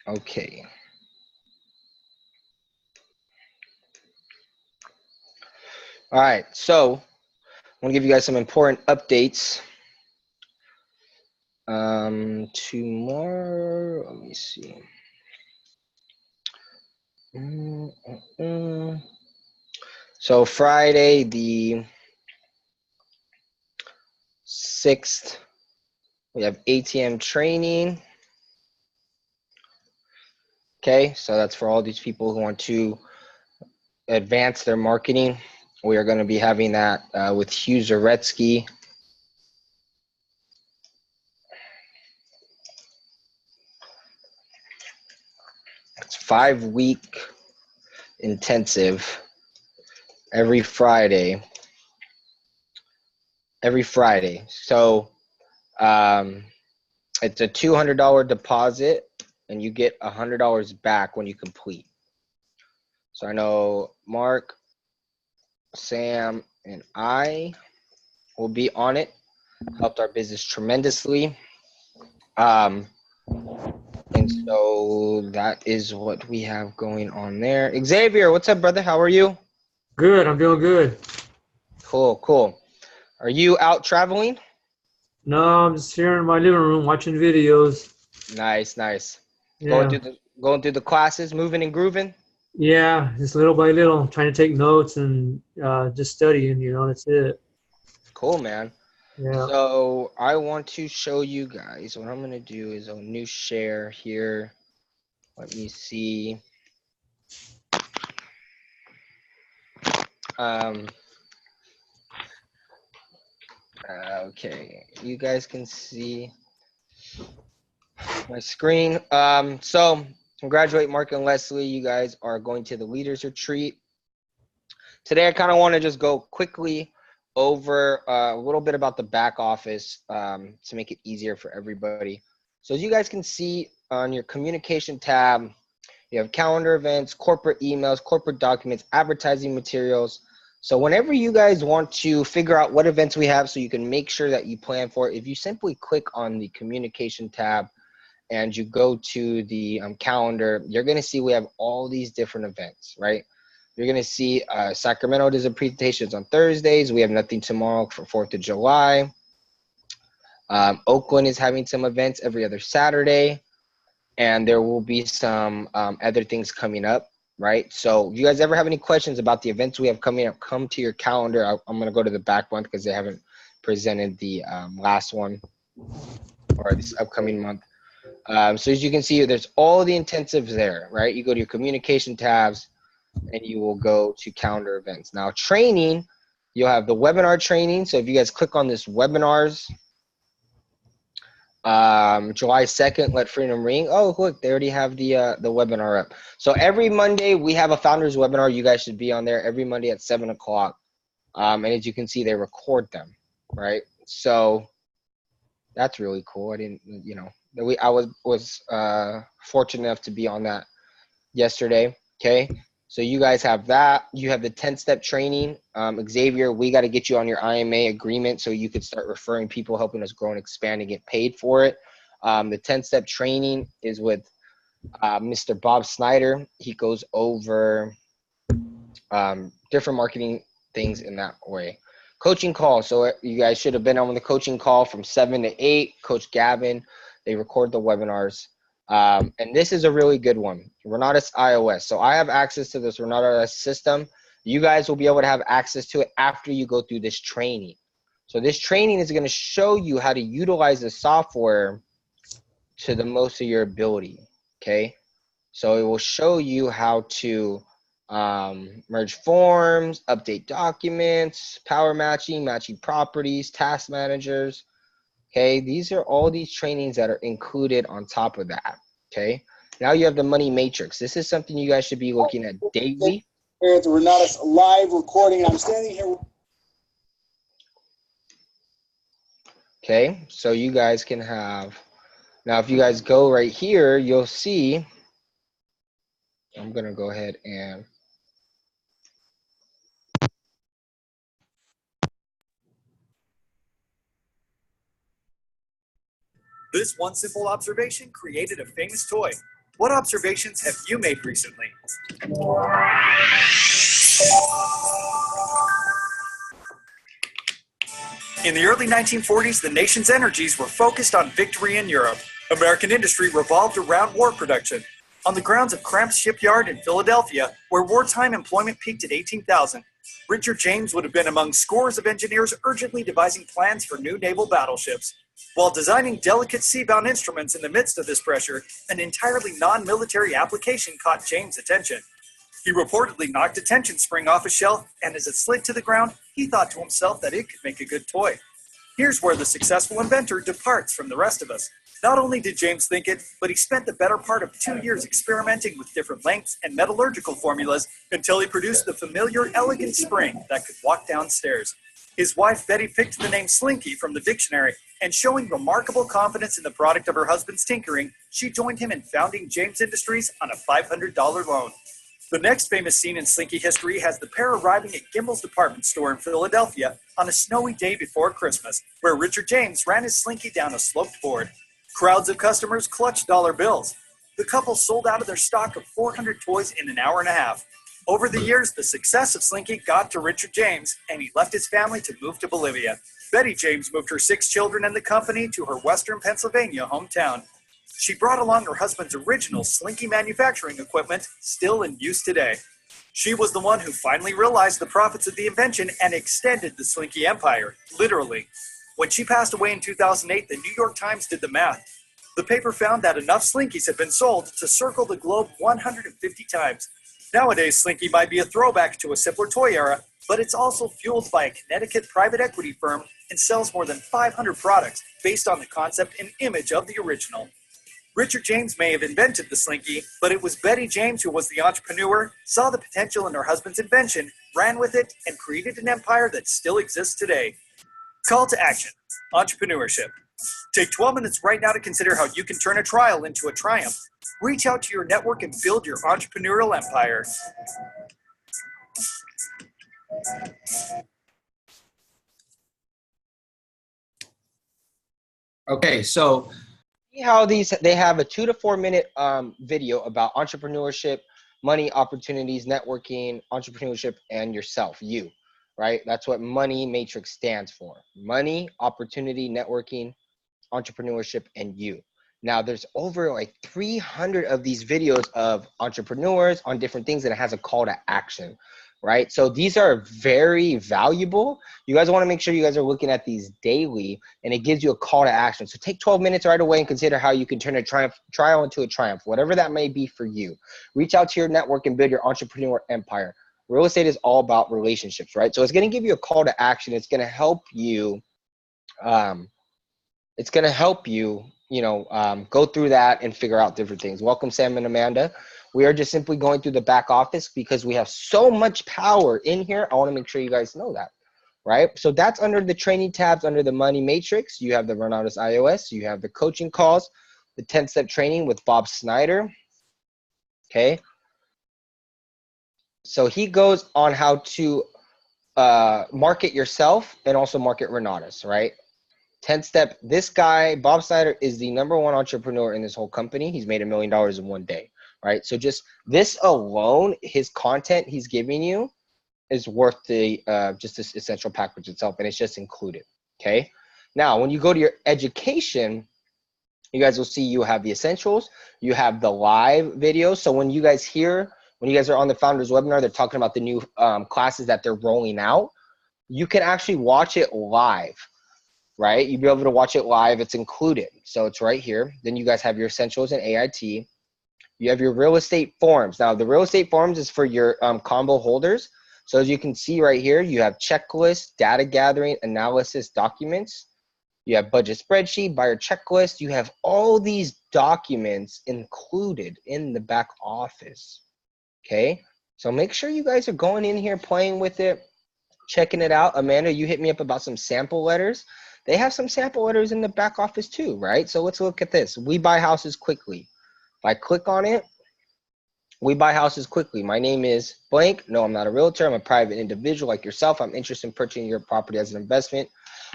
Okay. All right, so I want to give you guys some important updates. Tomorrow, let me see. So Friday, the 6th, we have ATM training. Okay, so that's for all these people who want to advance their marketing. We are going to be having that with Hugh Zaretsky. It's 5-week intensive every Friday. So it's a $200 deposit, and you get $100 back when you complete. So I know Mark, Sam, and I will be on it. Helped our business tremendously. And so that is what we have going on there. Xavier, what's up, brother? How are you? Good, I'm doing good. Cool. Are you out traveling? No, I'm just here in my living room watching videos. Nice. Going Yeah, through the classes, moving and grooving. yeah, just little by little, trying to take notes and just studying. That's it. Cool, man. Yeah. So I want to show you guys what I'm gonna do is a new share here. Let me see. Okay, you guys can see my screen. So congratulate Mark and Leslie. You guys are going to the leaders retreat. Today I kind of want to just go quickly over a little bit about the back office to make it easier for everybody. So as you guys can see on your communication tab, you have calendar events, corporate emails, corporate documents, advertising materials. So whenever you guys want to figure out what events we have so you can make sure that you plan for it, if you simply click on the communication tab and you go to the calendar, you're going to see we have all these different events, right? You're going to see Sacramento does a presentations on Thursdays. We have nothing tomorrow for 4th of July. Oakland is having some events every other Saturday. And there will be some other things coming up, right? So if you guys ever have any questions about the events we have coming up, come to your calendar. I'm going to go to the back one because they haven't presented the last one or this upcoming month. So as you can see, there's all the intensives there, right? You go to your communication tabs and you will go to calendar events. Now training, you'll have the webinar training. So if you guys click on this webinars, July 2nd, Let Freedom Ring. Oh, look, they already have the webinar up. So every Monday we have a founders webinar. You guys should be on there every Monday at 7 o'clock. And as you can see, they record them, right? So that's really cool. I didn't, I was fortunate enough to be on that yesterday. Okay. So you guys have that. You have the 10-step training. Xavier, we got to get you on your IMA agreement so you could start referring people, helping us grow and expand and get paid for it. The 10-step training is with Mr. Bob Snyder. He goes over different marketing things in that way. Coaching call. So you guys should have been on the coaching call from 7 to 8. Coach Gavin, they record the webinars. And this is a really good one. Renatus iOS. So I have access to this Renatus system. You guys will be able to have access to it after you go through this training. So this training is going to show you how to utilize the software to the most of your ability. Okay. So it will show you how to merge forms, update documents, power matching, matching properties, task managers. Okay, these are all these trainings that are included on top of that. Okay, now you have the money matrix. This is something you guys should be looking at daily. Here at the Renatus live recording. I'm standing here. Okay, so you guys can have, now if you guys go right here, you'll see, I'm gonna go ahead and this one simple observation created a famous toy. What observations have you made recently? In the early 1940s, the nation's energies were focused on victory in Europe. American industry revolved around war production. On the grounds of Cramp's Shipyard in Philadelphia, where wartime employment peaked at 18,000, Richard James would have been among scores of engineers urgently devising plans for new naval battleships. While designing delicate seabound instruments in the midst of this pressure, an entirely non-military application caught James' attention. He reportedly knocked a tension spring off a shelf, and as it slid to the ground, he thought to himself that it could make a good toy. Here's where the successful inventor departs from the rest of us. Not only did James think it, but he spent the better part of 2 years experimenting with different lengths and metallurgical formulas until he produced the familiar elegant spring that could walk downstairs. His wife Betty picked the name Slinky from the dictionary, and showing remarkable confidence in the product of her husband's tinkering, she joined him in founding James Industries on a $500 loan. The next famous scene in Slinky history has the pair arriving at Gimbel's department store in Philadelphia on a snowy day before Christmas, where Richard James ran his Slinky down a sloped board. Crowds of customers clutched dollar bills. The couple sold out of their stock of 400 toys in an hour and a half. Over the years, the success of Slinky got to Richard James, and he left his family to move to Bolivia. Betty James moved her 6 children and the company to her western Pennsylvania hometown. She brought along her husband's original Slinky manufacturing equipment, still in use today. She was the one who finally realized the profits of the invention and extended the Slinky empire, literally. When she passed away in 2008, the New York Times did the math. The paper found that enough Slinkies had been sold to circle the globe 150 times. Nowadays, Slinky might be a throwback to a simpler toy era, but it's also fueled by a Connecticut private equity firm and sells more than 500 products based on the concept and image of the original. Richard James may have invented the Slinky, but it was Betty James who was the entrepreneur, saw the potential in her husband's invention, ran with it, and created an empire that still exists today. Call to action: entrepreneurship. Take 12 minutes right now to consider how you can turn a trial into a triumph. Reach out to your network and build your entrepreneurial empire. Okay, so see how they have a 2 to 4 minute video about entrepreneurship, money, opportunities, networking, entrepreneurship, and yourself, you, right? That's what Money Matrix stands for. Money, opportunity, networking, entrepreneurship, and you. Now there's over like 300 of these videos of entrepreneurs on different things, and it has a call to action, right? So these are very valuable. You guys want to make sure you guys are looking at these daily, and it gives you a call to action. So take 12 minutes right away and consider how you can turn a trial into a triumph, whatever that may be for you. Reach out to your network and build your entrepreneur empire. Real estate is all about relationships, right? So it's going to give you a call to action. It's going to help you. It's going to help you, go through that and figure out different things. Welcome, Sam and Amanda. We are just simply going through the back office because we have so much power in here. I want to make sure you guys know that, right? So that's under the training tabs, under the Money Matrix. You have the Renatus iOS. You have the coaching calls, the 10-step training with Bob Snyder. Okay. So he goes on how to market yourself and also market Renatus, right? 10-step, this guy, Bob Snyder, is the #1 entrepreneur in this whole company. He's made $1 million in one day, right? So just this alone, his content he's giving you is worth the just this essential package itself, and it's just included, okay? Now, when you go to your education, you guys will see you have the essentials, you have the live videos. So when you guys are on the founders webinar, they're talking about the new classes that they're rolling out. You can actually watch it live, right? You'll be able to watch it live. It's included. So it's right here. Then you guys have your essentials and AIT. You have your real estate forms. Now the real estate forms is for your combo holders. So as you can see right here, you have checklists, data gathering, analysis, documents. You have budget spreadsheet, buyer checklist. You have all these documents included in the back office. Okay. So make sure you guys are going in here, playing with it, checking it out. Amanda, you hit me up about some sample letters. They have some sample letters in the back office too, right? So let's look at this. We buy houses quickly. If I click on it, we buy houses quickly. My name is blank. No, I'm not a realtor. I'm a private individual like yourself. I'm interested in purchasing your property as an investment.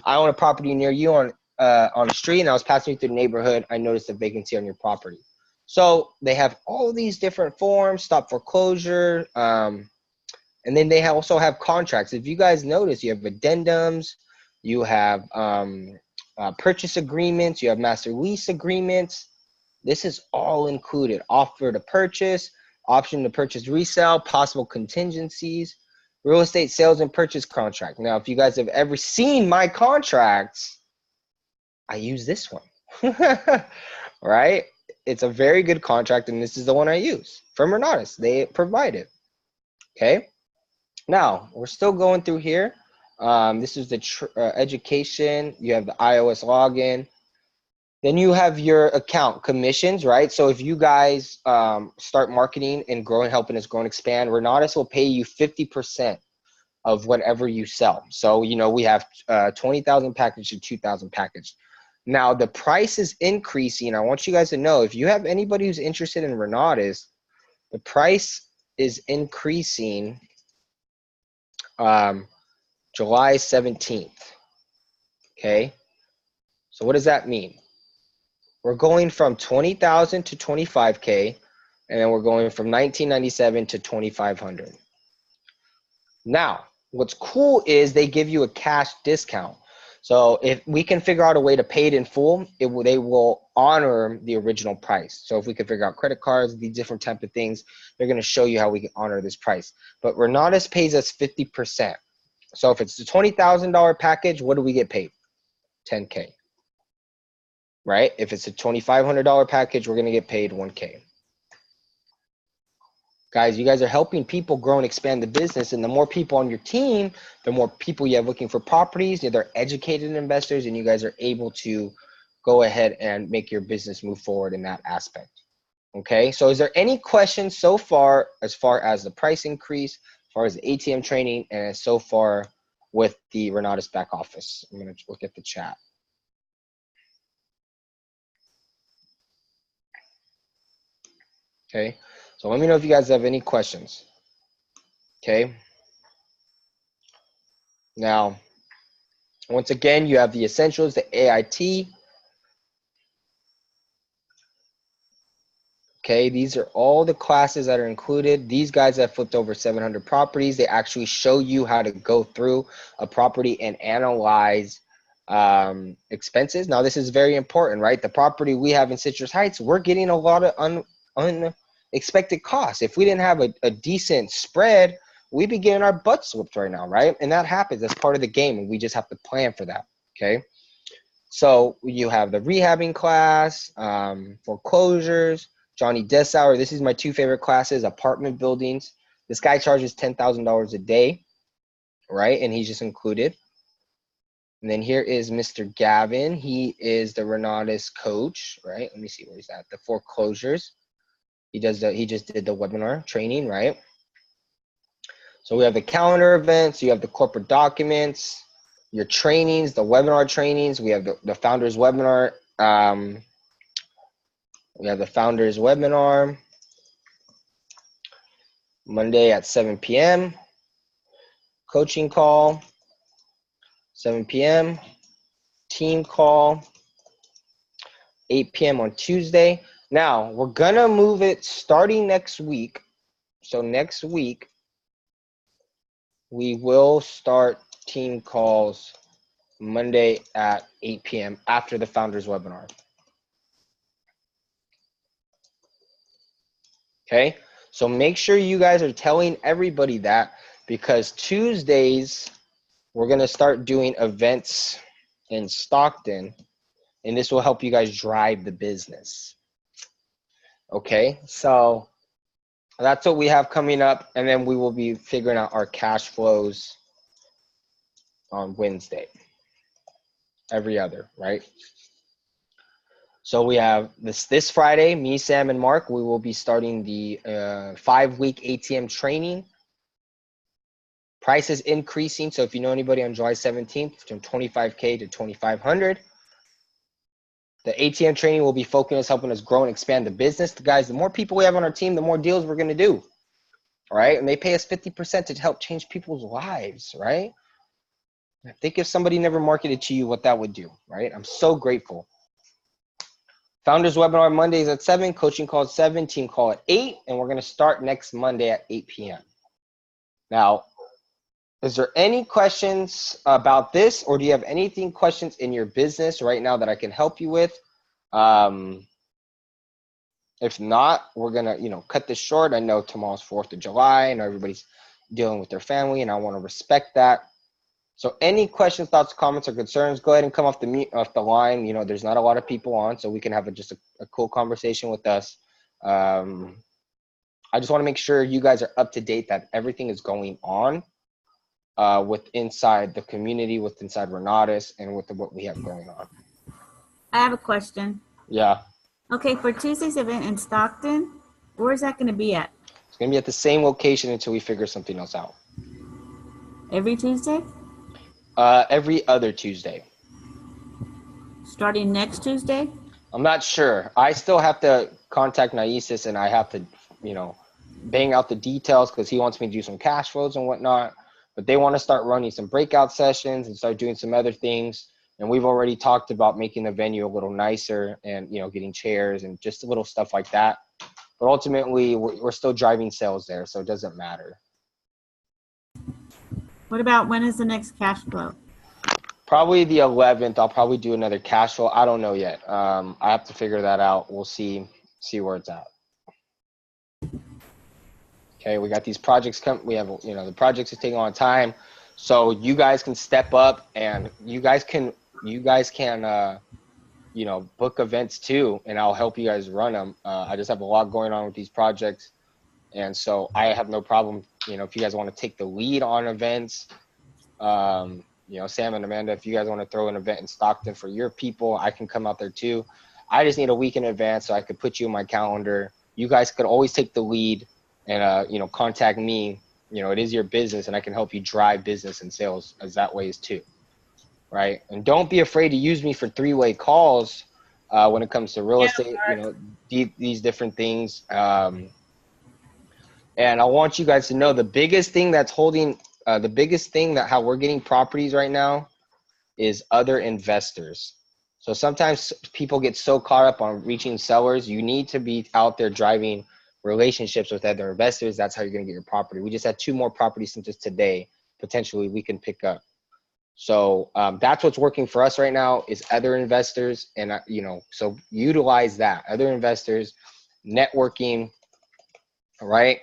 I own a property near you on the street, and I was passing through the neighborhood. I noticed a vacancy on your property. So they have all these different forms, stop foreclosure, and then they also have contracts. If you guys notice, you have addendums, you have purchase agreements, you have master lease agreements. This is all included. Offer to purchase, option to purchase resale, possible contingencies, real estate sales and purchase contract. Now, if you guys have ever seen my contracts, I use this one, right? It's a very good contract, and this is the one I use from Renatus. They provide it, okay? Now, we're still going through here. This is the education. You have the iOS login. Then you have your account commissions, right? So if you guys start marketing and growing, helping us grow and expand, Renatus will pay you 50% of whatever you sell. So, you know, we have 20,000 package to 2,000 package. Now, the price is increasing. I want you guys to know, if you have anybody who's interested in Renatus, the price is increasing July 17th, okay? So what does that mean? We're going from 20,000 to 25K, and then we're going from 1997 to 2,500. Now, what's cool is they give you a cash discount. So if we can figure out a way to pay it in full, they will honor the original price. So if we can figure out credit cards, these different type of things, they're going to show you how we can honor this price. But Renatus pays us 50%. So if it's a $20,000 package, what do we get paid? 10K. Right? If it's a $2,500 package, we're going to get paid 1K. Guys, you guys are helping people grow and expand the business, and the more people on your team, the more people you have looking for properties. They're educated investors, and you guys are able to go ahead and make your business move forward in that aspect. Okay, so is there any questions so far as the price increase, as far as the ATM training, and so far with the Renatus back office? I'm going to look at the chat. Okay, so let me know if you guys have any questions. Okay. Now, once again, you have the essentials, the AIT. Okay, these are all the classes that are included. These guys have flipped over 700 properties. They actually show you how to go through a property and analyze expenses. Now, this is very important, right? The property we have in Citrus Heights, we're getting a lot of unexpected costs. If we didn't have a decent spread, we'd be getting our butts whooped right now, right? And that happens. That's part of the game, and we just have to plan for that, okay? So you have the rehabbing class, foreclosures, Johnny Dessauer. This is my two favorite classes, apartment buildings. This guy charges $10,000 a day, right? And he's just included. And then here is Mr. Gavin. He is the Renatus coach, right? Let me see where he's at. The foreclosures. He just did the webinar training, right? So we have the calendar events, you have the corporate documents, your trainings, the webinar trainings. We have the founders webinar. We have the founders webinar Monday at 7 p.m. Coaching call, 7 p.m. Team call, 8 p.m. on Tuesday. Now, we're going to move it starting next week. So next week, we will start team calls Monday at 8 p.m. after the founders webinar. Okay, so make sure you guys are telling everybody that, because Tuesdays, we're going to start doing events in Stockton, and this will help you guys drive the business. Okay, so that's what we have coming up, and then we will be figuring out our cash flows on Wednesday, every other, right? So we have this Friday, me, Sam, and Mark, we will be starting the 5-week ATM training. Price is increasing, so if you know anybody on July 17th, from 25K to 2,500. The ATM training will be focused, helping us grow and expand the business. Guys, the more people we have on our team, the more deals we're going to do. All right, and they pay us 50% to help change people's lives, right? Think if somebody never marketed to you, what that would do, right? I'm so grateful. Founders webinar Mondays at 7, coaching call at 7, team call at 8, and we're going to start next Monday at 8 p.m. Now, is there any questions about this, or do you have anything questions in your business right now that I can help you with? If not, we're gonna, cut this short. I know tomorrow's 4th of July. I know everybody's dealing with their family, and I want to respect that. So any questions, thoughts, comments, or concerns, go ahead and come off the line. There's not a lot of people on, so we can have just a cool conversation with us. I just want to make sure you guys are up to date that everything is going on with inside the community, with inside Renatus, and with what we have going on. I have a question. Yeah. Okay, for Tuesday's event in Stockton, where's that going to be at? It's going to be at the same location until we figure something else out. Every Tuesday? Every other Tuesday. Starting next Tuesday? I'm not sure. I still have to contact Naisis, and I have to, bang out the details because he wants me to do some cash flows and whatnot. But they want to start running some breakout sessions and start doing some other things. And we've already talked about making the venue a little nicer and, getting chairs and just a little stuff like that. But ultimately, we're still driving sales there, so it doesn't matter. What about when is the next cash flow? Probably the 11th. I'll probably do another cash flow. I don't know yet. I have to figure that out. We'll see where it's at. Okay, we got these projects coming. We have, the projects are taking on time. So you guys can step up, and you guys can book events too, and I'll help you guys run them. I just have a lot going on with these projects, and so I have no problem. If you guys want to take the lead on events, Sam and Amanda, if you guys want to throw an event in Stockton for your people, I can come out there too. I just need a week in advance so I could put you in my calendar. You guys could always take the lead and contact me. It is your business, and I can help you drive business and sales as that way is too. Right? And don't be afraid to use me for three-way calls when it comes to real estate, these different things. And I want you guys to know the biggest thing that's holding, how we're getting properties right now is other investors. So sometimes people get so caught up on reaching sellers. You need to be out there driving relationships with other investors. That's how you're going to get your property. We just had 2 more properties since just today, potentially we can pick up. So that's what's working for us right now is other investors. And, so utilize that, other investors, networking, right?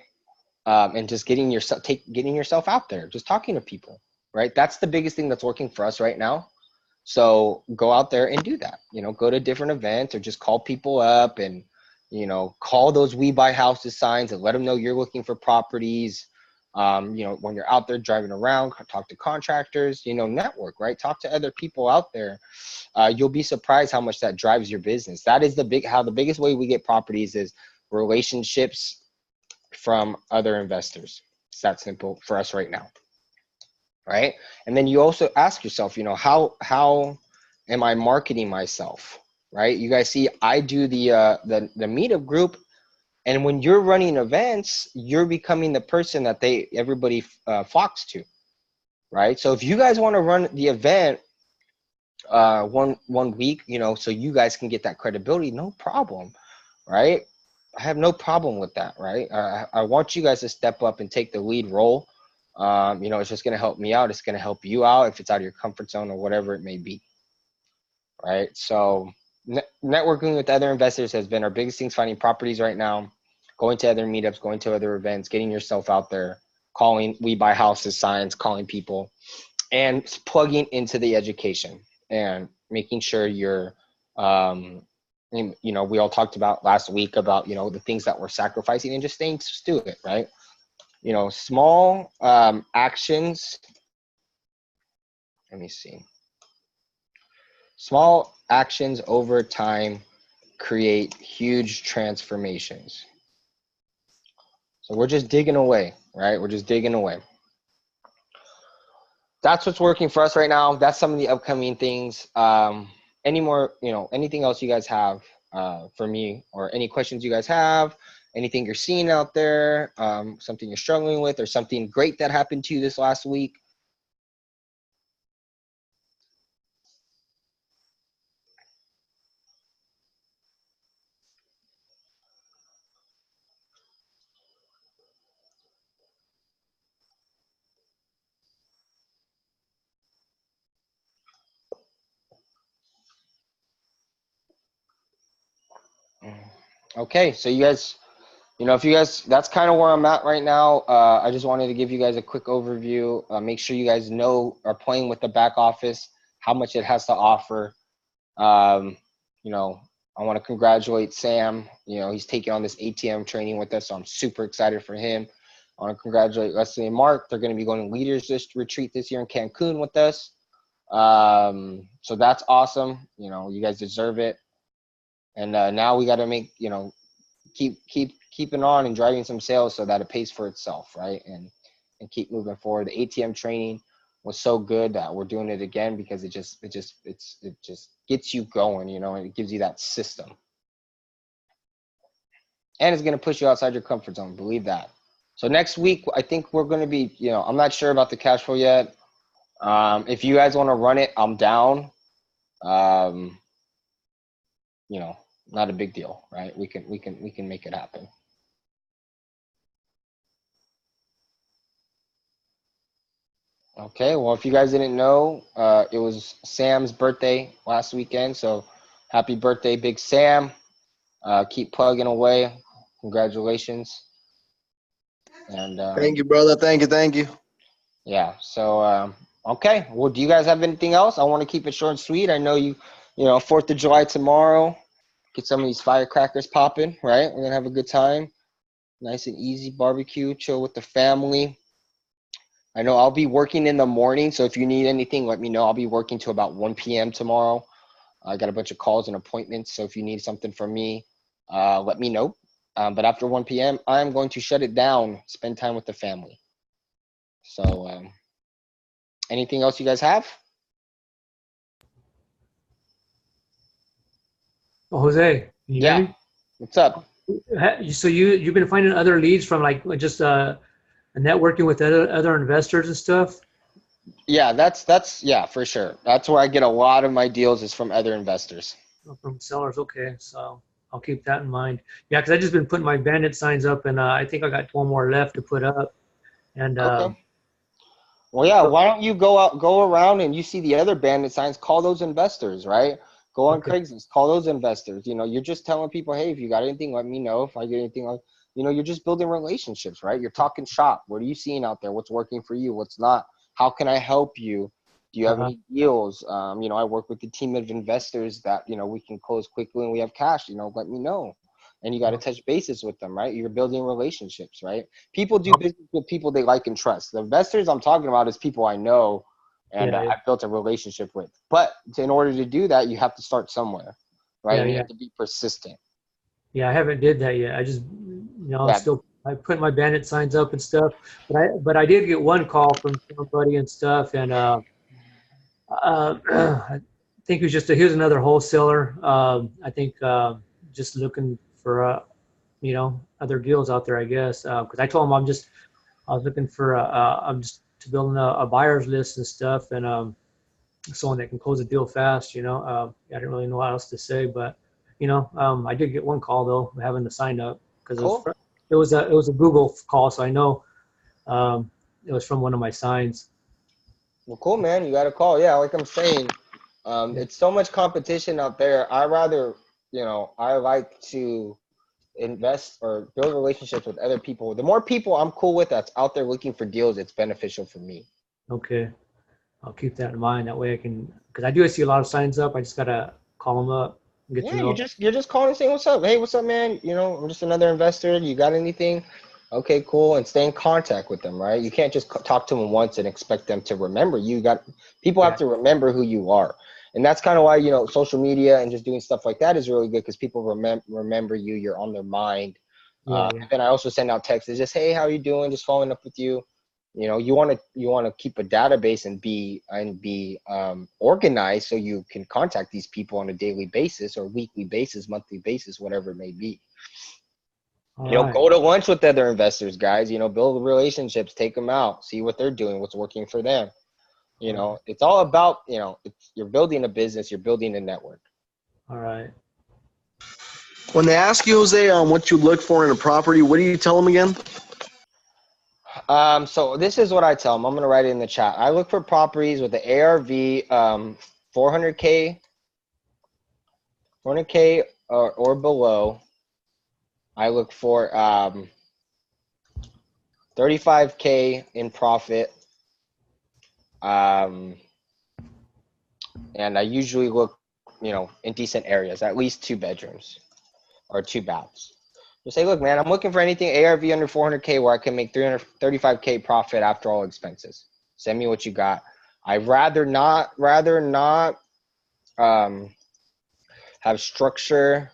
And just getting yourself out there, just talking to people, right? That's the biggest thing that's working for us right now. So go out there and do that, go to different events or just call people up and, call those We Buy Houses signs and let them know you're looking for properties. When you're out there driving around, talk to contractors, network, right? Talk to other people out there. You'll be surprised how much that drives your business. That is the biggest way we get properties is relationships from other investors. It's that simple for us right now. Right. And then you also ask yourself, how am I marketing myself? Right. You guys see, I do the meetup group. And when you're running events, you're becoming the person that everybody flocks to, right? So if you guys want to run the event one week, so you guys can get that credibility, no problem, right? I have no problem with that, right? I want you guys to step up and take the lead role. It's just going to help me out. It's going to help you out if it's out of your comfort zone or whatever it may be, right? So networking with other investors has been our biggest things, finding properties right now. Going to other meetups, going to other events, getting yourself out there, calling We Buy Houses signs, calling people, and plugging into the education and making sure you're, we all talked about last week about, the things that we're sacrificing and just staying to it, right? Small actions. Let me see. Small actions over time create huge transformations. So we're just digging away, right? We're just digging away. That's what's working for us right now. That's some of the upcoming things. Any more, anything else you guys have for me, or any questions you guys have, anything you're seeing out there, something you're struggling with, or something great that happened to you this last week? Okay, so you guys, if you guys, that's kind of where I'm at right now. I just wanted to give you guys a quick overview. Make sure you guys are playing with the back office, how much it has to offer. Um, I want to congratulate Sam. He's taking on this ATM training with us, so I'm super excited for him. I want to congratulate Leslie and Mark. They're going to be going to Leaders Retreat this year in Cancun with us. So that's awesome. You guys deserve it. And now we got to make, keeping on and driving some sales so that it pays for itself, right? And keep moving forward. The ATM training was so good that we're doing it again because it just gets you going, and it gives you that system. And it's going to push you outside your comfort zone. Believe that. So next week, I think we're going to be, I'm not sure about the cash flow yet. If you guys want to run it, I'm down. Not a big deal, right? We can make it happen. Okay, well, if you guys didn't know, it was Sam's birthday last weekend, so happy birthday, Big Sam. Keep plugging away. Congratulations. And Thank you, brother. Thank you. Yeah, so okay. Well, do you guys have anything else? I want to keep it short and sweet. I know you 4th of July tomorrow. Get some of these firecrackers popping, right? We're gonna have a good time. Nice and easy barbecue, chill with the family. I know I'll be working in the morning, so if you need anything, let me know. I'll be working till about 1 p.m. tomorrow. I got a bunch of calls and appointments, so if you need something from me, let me know. But after 1 p.m., I'm going to shut it down, spend time with the family. So anything else you guys have? Oh, Jose, can you hear me? What's up? So you've been finding other leads from like just networking with other investors and stuff? Yeah, that's yeah, for sure. That's where I get a lot of my deals is from other investors. Oh, from sellers, okay. So I'll keep that in mind. Yeah, because I just been putting my bandit signs up, and I think I got 1 more left to put up. And Okay. Well, yeah. Why don't you go around and you see the other bandit signs? Call those investors, right? Go on Craigslist. Call those investors. You're just telling people, hey, if you got anything, let me know. If I get anything, you're just building relationships, right? You're talking shop. What are you seeing out there? What's working for you? What's not? How can I help you? Do you have any deals? I work with a team of investors that we can close quickly and we have cash. Let me know. And you got to touch bases with them, right? You're building relationships, right? People do business with people they like and trust. The investors I'm talking about is people I know and I've built a relationship with. But in order to do that, you have to start somewhere, right? You have to be persistent. Yeah, I haven't did that yet. I just, I put my bandit signs up and stuff. But I did get one call from somebody and stuff, and I think he was another wholesaler. I think just looking for other deals out there, I guess. Because I told him I was looking for I'm just to build a buyer's list and stuff, and someone that can close a deal fast. I didn't really know what else to say, but I did get one call though, having to sign up because it was a Google call, so I know it was from one of my signs. Well, cool, man. You got a call. Yeah, like I'm saying, it's so much competition out there. I like to invest or build relationships with other people. The more people I'm cool with that's out there looking for deals, it's beneficial for me. Okay. I'll keep that in mind. That way I can, because I do see a lot of signs up. I just got to call them up and get to know. You're just calling and saying, what's up? Hey, what's up, man? I'm just another investor. You got anything? Okay, cool. And stay in contact with them, right? You can't just talk to them once and expect them to remember you. People have to remember who you are. And that's kind of why, social media and just doing stuff like that is really good because people remember you. You're on their mind. And then I also send out texts. Just, hey, how are you doing? Just following up with you. You want to keep a database and be organized so you can contact these people on a daily basis or weekly basis, monthly basis, whatever it may be. Go to lunch with other investors, guys. Build relationships, take them out, see what they're doing, what's working for them. It's all about, you're building a business, you're building a network. All right. When they ask you, Jose, on what you look for in a property, what do you tell them again? So this is what I tell them. I'm going to write it in the chat. I look for properties with the ARV 400K or below I look for 35K in profit. And I usually look, in decent areas, at least 2 bedrooms or 2 baths. Just say, look, man, I'm looking for anything ARV under 400K where I can make 335K profit after all expenses. Send me what you got. I'd rather not have structure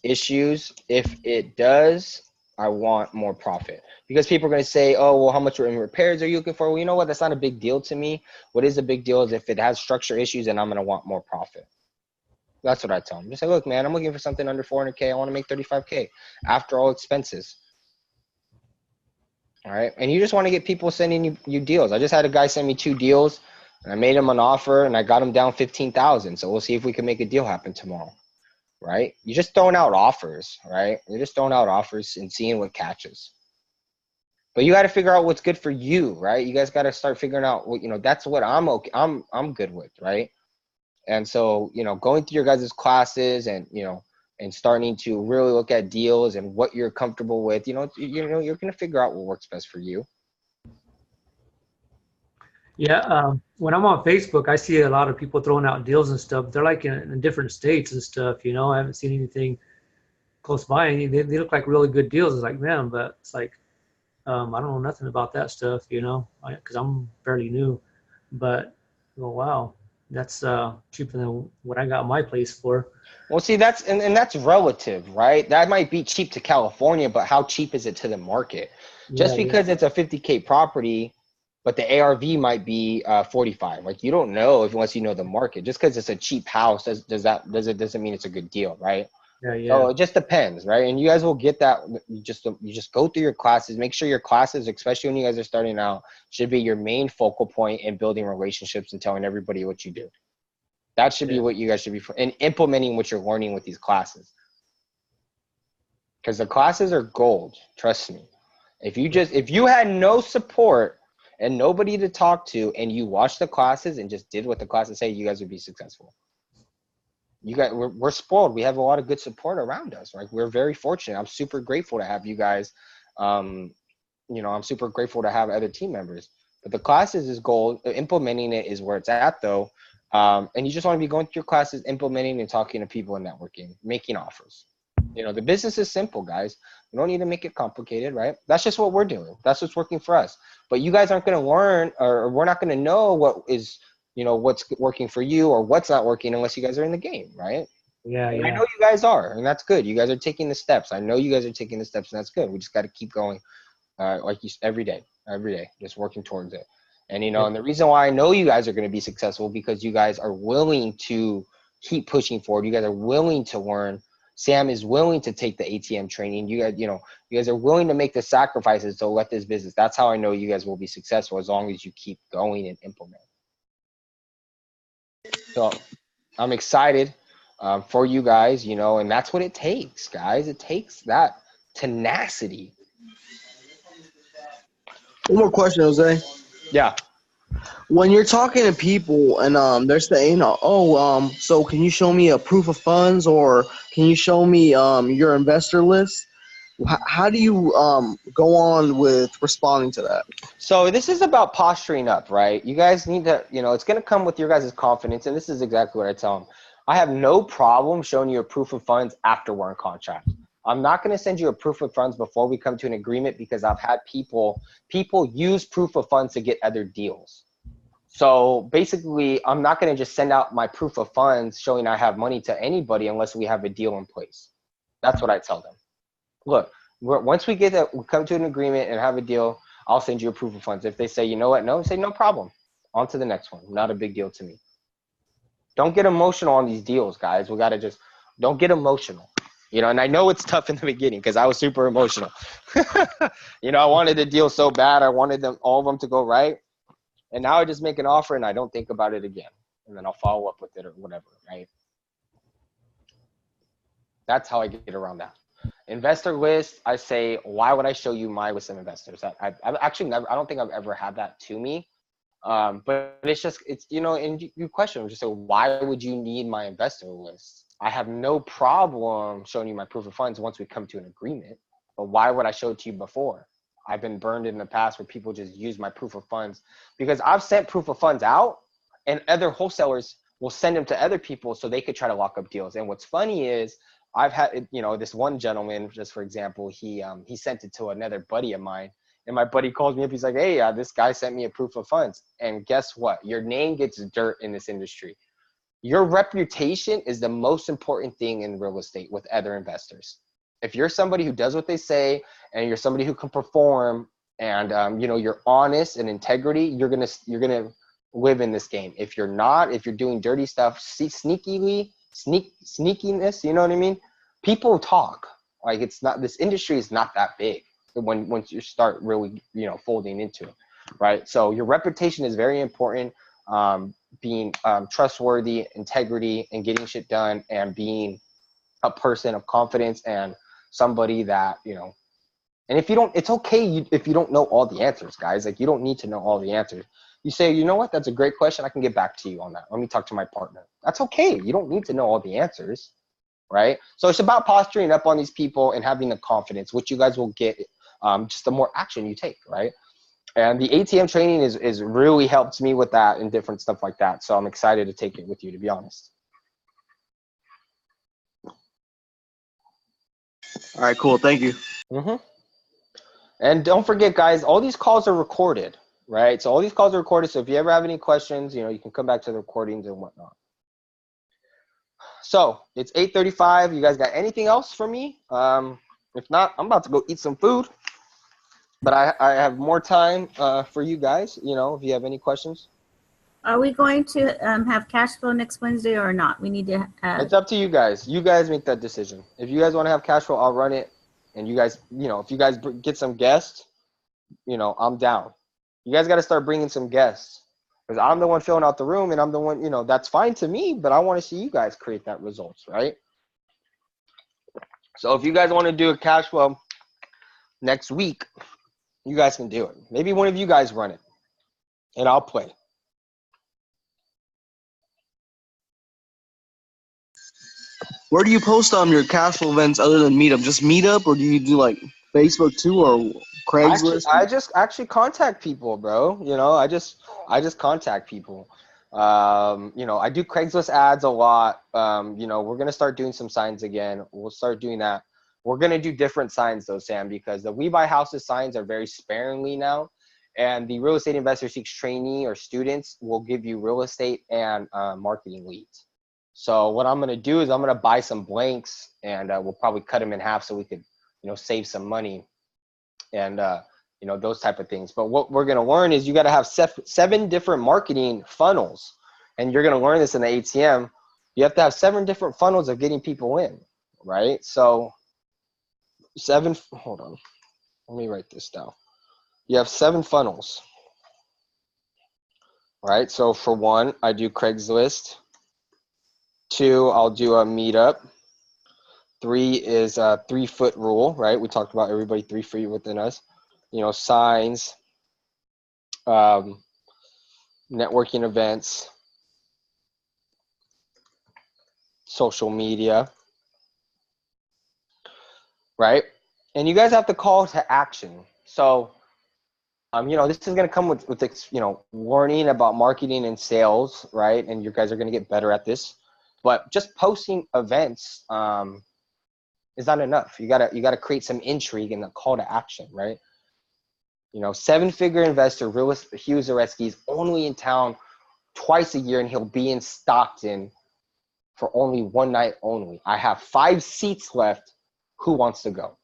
issues. If it does, I want more profit, because people are going to say, oh, well, how much in repairs are you looking for? Well, you know what? That's not a big deal to me. What is a big deal is if it has structure issues, and I'm going to want more profit. That's what I tell them. Just say, look, man, I'm looking for something under 400K. I want to make 35K after all expenses. All right. And you just want to get people sending you deals. I just had a guy send me 2 deals, and I made him an offer, and I got him down 15,000. So we'll see if we can make a deal happen tomorrow. Right? You're just throwing out offers, right? You're just throwing out offers and seeing what catches. But you got to figure out what's good for you, right? You guys got to start figuring out what, that's what I'm good with, right? And so, going through your guys' classes and, and starting to really look at deals and what you're comfortable with, you're going to figure out what works best for you. Yeah, when I'm on Facebook, I see a lot of people throwing out deals and stuff. They're like in different states and stuff, I haven't seen anything close by. They look like really good deals. It's like, man, but it's like, I don't know nothing about that stuff, because I'm fairly new. But, oh, wow, that's cheaper than what I got my place for. Well, see, that's that's relative, right? That might be cheap to California, but how cheap is it to the market? Just because it's a 50K property, but the ARV might be 45. Like, you don't know unless you know the market. Just because it's a cheap house doesn't mean it's a good deal, right? Yeah. So it just depends, right? And you guys will get that. You just go through your classes. Make sure your classes, especially when you guys are starting out, should be your main focal point in building relationships and telling everybody what you do. That should be what you guys should be and implementing what you're learning with these classes. Because the classes are gold. Trust me. If you had no support and nobody to talk to, and you watched the classes and just did what the classes say, you guys would be successful. We're spoiled. We have a lot of good support around us. Right? We're very fortunate. I'm super grateful to have you guys. I'm super grateful to have other team members. But the classes is gold. Implementing it is where it's at, though. And you just want to be going through your classes, implementing and talking to people and networking, making offers. The business is simple, guys. We don't need to make it complicated, right? That's just what we're doing. That's what's working for us. But you guys aren't going to learn, or we're not going to know what is, what's working for you or what's not working unless you guys are in the game, right? Yeah. I know you guys are, and that's good. You guys are taking the steps. I know you guys are taking the steps, and that's good. We just got to keep going, every day, just working towards it. And, and the reason why I know you guys are going to be successful because you guys are willing to keep pushing forward. You guys are willing to learn. Sam is willing to take the ATM training. You guys are willing to make the sacrifices to let this business. That's how I know you guys will be successful, as long as you keep going and implement. So I'm excited for you guys, and that's what it takes, guys. It takes that tenacity. One more question, Jose. Yeah. When you're talking to people and they're saying, so can you show me a proof of funds, or can you show me your investor list? How do you go on with responding to that? So this is about posturing up, right? You guys need to, it's going to come with your guys' confidence, and this is exactly what I tell them. I have no problem showing you a proof of funds after we're in contract. I'm not going to send you a proof of funds before we come to an agreement, because I've had people use proof of funds to get other deals. So basically, I'm not going to just send out my proof of funds showing I have money to anybody unless we have a deal in place. That's what I tell them. Look, once we come to an agreement and have a deal, I'll send you a proof of funds. If they say, you know what, no, say no problem. On to the next one. Not a big deal to me. Don't get emotional on these deals, guys. We got to don't get emotional. And I know it's tough in the beginning because I was super emotional. I wanted the deal so bad. I wanted all of them to go right. And now I just make an offer and I don't think about it again. And then I'll follow up with it or whatever, right? That's how I get around that. Investor list, I say, why would I show you my list of investors? I've actually never, I don't think I've ever had that to me. But it's just, and you question, just say, why would you need my investor list? I have no problem showing you my proof of funds once we come to an agreement. But why would I show it to you before? I've been burned in the past where people just use my proof of funds because I've sent proof of funds out and other wholesalers will send them to other people so they could try to lock up deals. And what's funny is I've had, this one gentleman, just for example, he sent it to another buddy of mine. And my buddy calls me up. He's like, hey, this guy sent me a proof of funds. And guess what? Your name gets dirt in this industry. Your reputation is the most important thing in real estate with other investors. If you're somebody who does what they say and you're somebody who can perform and you're honest and integrity, you're gonna live in this game. If you're not, if you're doing dirty stuff, sneakiness, you know what I mean? People talk. Like it's not, this industry is not that big once you start really folding into it, right? So your reputation is very important. Being trustworthy, integrity, and getting shit done, and being a person of confidence and somebody that and if you don't, it's okay if you don't know all the answers, guys. Like you don't need to know all the answers. You say, you know what, that's a great question, I can get back to you on that, let me talk to my partner. That's okay. You don't need to know all the answers, right? So it's about posturing up on these people and having the confidence, which you guys will get just the more action you take, right? And the ATM training is really helped me with that and different stuff like that. So I'm excited to take it with you, to be honest. All right, cool. Thank you. And don't forget, guys, all these calls are recorded, right? So all these calls are recorded. So if you ever have any questions, you can come back to the recordings and whatnot. So it's 8:35. You guys got anything else for me? If not, I'm about to go eat some food. But I have more time for you guys, if you have any questions. Are we going to have cash flow next Wednesday or not? We need to It's up to you guys. You guys make that decision. If you guys want to have cash flow, I'll run it. And you guys, if you guys get some guests, I'm down. You guys got to start bringing some guests. Because I'm the one filling out the room and I'm the one, that's fine to me, but I want to see you guys create that results, right? So if you guys want to do a cash flow next week, you guys can do it. Maybe one of you guys run it and I'll play. Where do you post your cash flow events other than Meetup? Just Meetup, or do you do like Facebook too, or Craigslist? I just actually contact people, bro. I just contact people. I do Craigslist ads a lot. We're gonna start doing some signs again. We'll start doing that. We're gonna do different signs though, Sam, because the We Buy Houses signs are very sparingly now, and the Real Estate Investor Seeks trainee or students will give you real estate and marketing leads. So what I'm gonna do is I'm gonna buy some blanks, and we'll probably cut them in half so we could, save some money, and those type of things. But what we're gonna learn is you got to have 7 different marketing funnels, and you're gonna learn this in the ATM. You have to have 7 different funnels of getting people in, right? So 7. Hold on, let me write this down. You have 7 funnels, right? So for 1, I do Craigslist. 2, I'll do a Meetup. 3 is a 3-foot rule, right? We talked about everybody 3 feet within us. Signs, networking events, social media, right? And you guys have to call to action. So, this is going to come with learning about marketing and sales, right? And you guys are going to get better at this. But just posting events is not enough. You gotta create some intrigue and a call to action, right? 7-figure investor, Hugh Zaretsky, is only in town twice a year, and he'll be in Stockton for only 1 night only. I have 5 seats left. Who wants to go?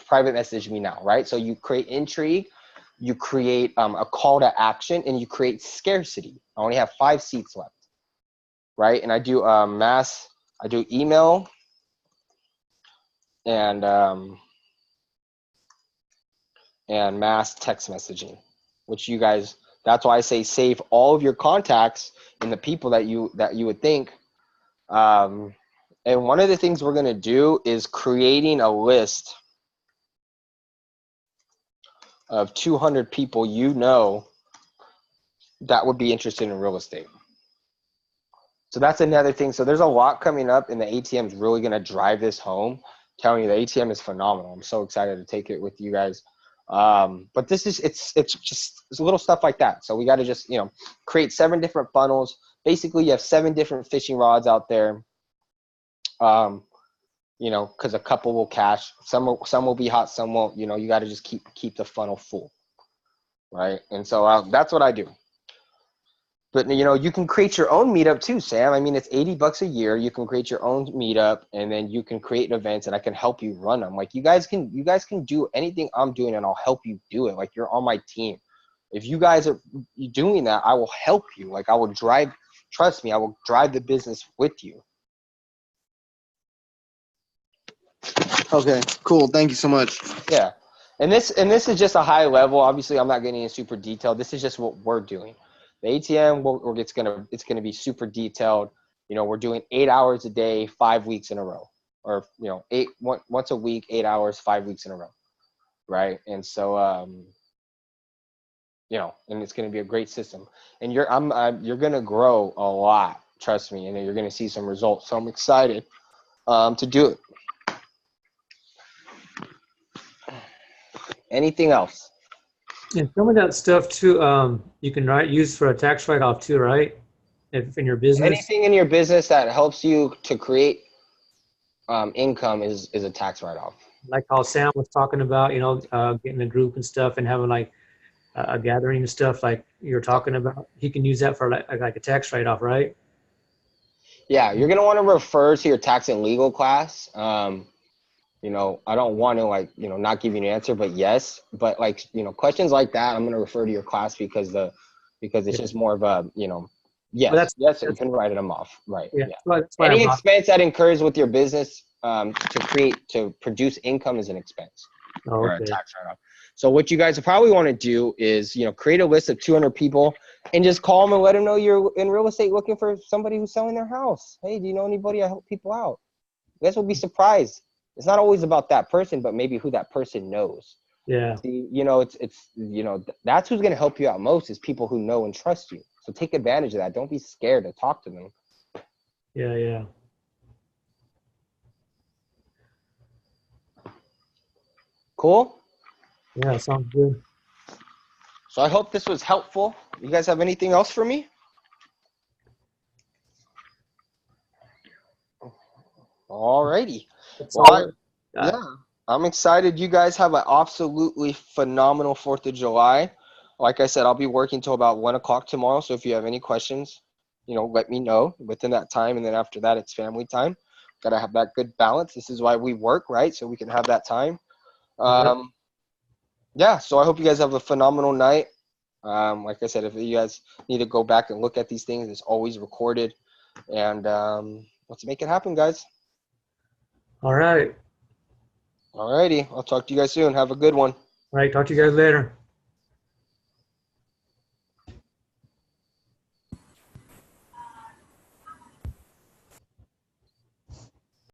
Private message me now, right? So you create intrigue, you create a call to action, and you create scarcity. I only have 5 seats left, right? And I do I do email and mass text messaging, which you guys, that's why I say save all of your contacts and the people that you would think. And one of the things we're going to do is creating a list of 200 people that would be interested in real estate. So that's another thing. So there's a lot coming up, and the ATM is really going to drive this home. I'm telling you, the ATM is phenomenal. I'm so excited to take it with you guys. But this is it's just it's little stuff like that. So we got to just create 7 different funnels. Basically, you have 7 different fishing rods out there. Because a couple will cash, some will be hot, some won't. You got to just keep the funnel full, right? And so that's what I do. But you can create your own meetup too, Sam. I mean, it's $80 a year. You can create your own meetup, and then you can create events, and I can help you run them. Like you guys can do anything I'm doing, and I'll help you do it. Like you're on my team. If you guys are doing that, I will help you. Like I will drive. Trust me, I will drive the business with you. Okay, cool. Thank you so much. Yeah, and this is just a high level. Obviously, I'm not getting into super detailed. This is just what we're doing. The ATM, it's gonna be super detailed. We're doing 8 hours a day, 5 weeks in a row, or once a week, 8 hours, 5 weeks in a row, right? And so and it's gonna be a great system. And you're gonna grow a lot. Trust me, and you're gonna see some results. So I'm excited to do it. Anything else? And some of that stuff too, you can use for a tax write-off too, right? If in your business. Anything in your business that helps you to create income is a tax write-off. Like how Sam was talking about, getting a group and stuff and having like a gathering and stuff like you're talking about. He can use that for like a tax write-off, right? Yeah, you're gonna want to refer to your tax and legal class. I don't want to not give you an answer, but yes. But questions like that, I'm gonna refer to your class because it's just more of a yes, Well, yes, you can write them off, right? Yeah. Yeah. Well, that's why Any I'm expense that incurs with your business to produce income is an expense or a okay. tax write-off. So what you guys probably want to do is create a list of 200 people and just call them and let them know you're in real estate looking for somebody who's selling their house. Hey, do you know anybody? I help people out. You guys will be surprised. It's not always about that person, but maybe who that person knows. Yeah. See, that's who's going to help you out most is people who know and trust you. So take advantage of that. Don't be scared to talk to them. Yeah. Yeah. Cool? Yeah. Sounds good. So I hope this was helpful. You guys have anything else for me? All righty. Well, I'm excited. You guys have an absolutely phenomenal 4th of July. Like I said, I'll be working till about 1 o'clock tomorrow. So if you have any questions, let me know within that time. And then after that, it's family time. Got to have that good balance. This is why we work, right? So we can have that time. Yeah, so I hope you guys have a phenomenal night. Like I said, if you guys need to go back and look at these things, it's always recorded. And let's make it happen, guys. All right. All righty. I'll talk to you guys soon. Have a good one. All right. Talk to you guys later.